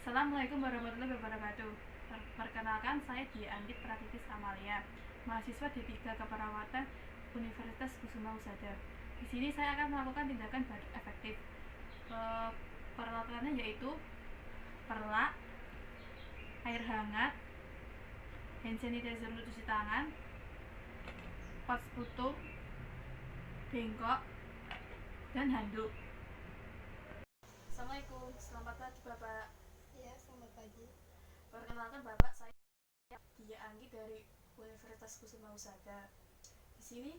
Assalamualaikum warahmatullahi wabarakatuh. Perkenalkan, saya Dia Andit Pratitis Amalia, mahasiswa D3 Keperawatan Universitas Kusuma Usada. Di sini saya akan melakukan tindakan batuk efektif. Peralatannya yaitu perlak, air hangat, hand sanitizer untuk cuci tangan, pos putung, bengkok, dan handuk. Assalamualaikum, selamat pagi Bapak. Ya, selamat pagi. Perkenalkan Bapak, saya Dia Anggi dari Universitas Kusuma Usada. Di sini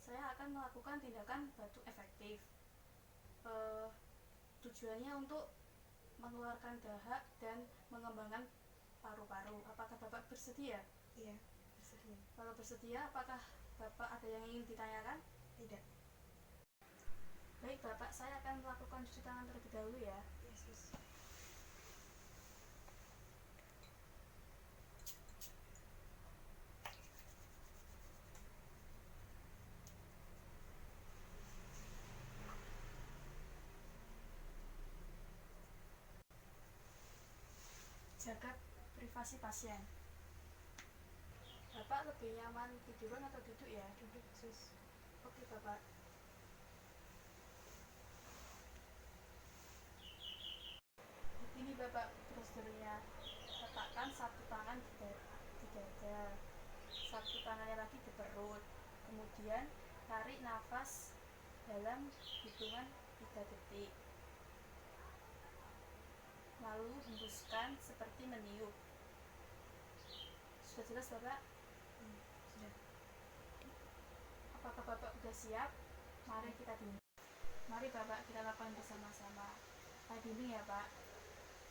saya akan melakukan tindakan batuk efektif. Tujuannya untuk mengeluarkan dahak dan mengembangkan paru-paru. Apakah Bapak bersedia? Iya, bersedia. Kalau bersedia, apakah Bapak ada yang ingin ditanyakan? Tidak. Baik Bapak, saya akan melakukan cuci tangan terlebih dahulu ya. Yesus. Jaga privasi pasien. Bapak lebih nyaman tiduran atau duduk ya? Duduk, Yesus. Oke Bapak. Ini Bapak prosedurnya. Letakkan satu tangan di dada, satu tangannya lagi di perut. Kemudian tarik nafas dalam hitungan 3 detik. Lalu hembuskan seperti meniup. Sudah jelas Bapak? Sudah. Apakah Bapak sudah siap? Mari kita bimbing. Mari Bapak kita lakukan bersama-sama. Saya bimbing ya Pak.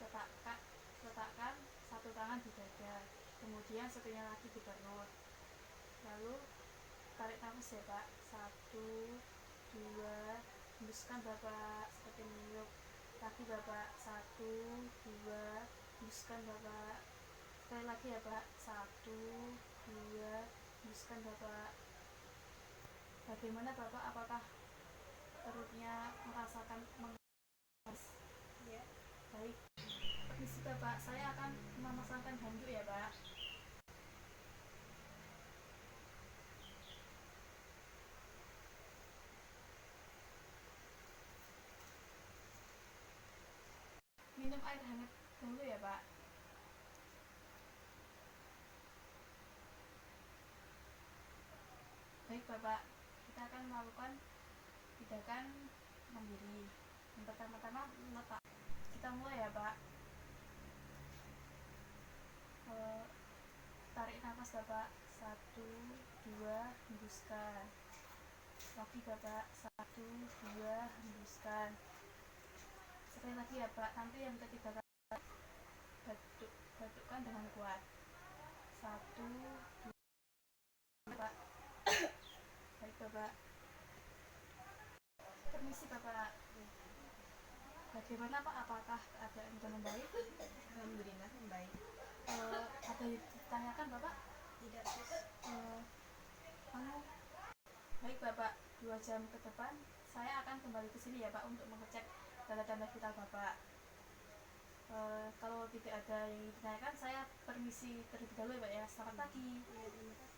Letakkan satu tangan di dada, kemudian satunya lagi di perut. Lalu tarik nafas ya Pak. 1, 2, hembuskan Bapak seperti meniup. Lagi Bapak. 1, 2, hembuskan Bapak. Sekali lagi ya Pak. 1, 2, hembuskan Bapak. Bagaimana Bapak? Apakah perutnya merasakan Ya. baik? Permisi Bapak, saya akan memasangkan handuk ya Pak. Minum air hangat dulu ya Pak. Baik Bapak, kita akan melakukan tindakan mandiri. Yang pertama-tama meletak. Kita mulai ya Pak. Tarik nafas Bapak. 1, 2, hembuskan. Lagi Bapak. 1, 2, hembuskan. Sekali lagi ya Pak. Nanti yang ketiga kali batukkan dengan kuat. 1, 2, Bapak. Baik Bapak. Permisi Bapak. Bagaimana Pak? Apakah keadaan sudah membaik? Alhamdulillah membaik. Ada yang ditanyakan Bapak? Tidak, Sus. Baik Bapak, 2 jam ke depan saya akan kembali ke sini ya Pak untuk mengecek tanda-tanda vital Bapak. Kalau tidak ada yang ditanyakan, saya permisi terlebih dahulu ya Pak ya. Selamat pagi. Ya, terima kasih.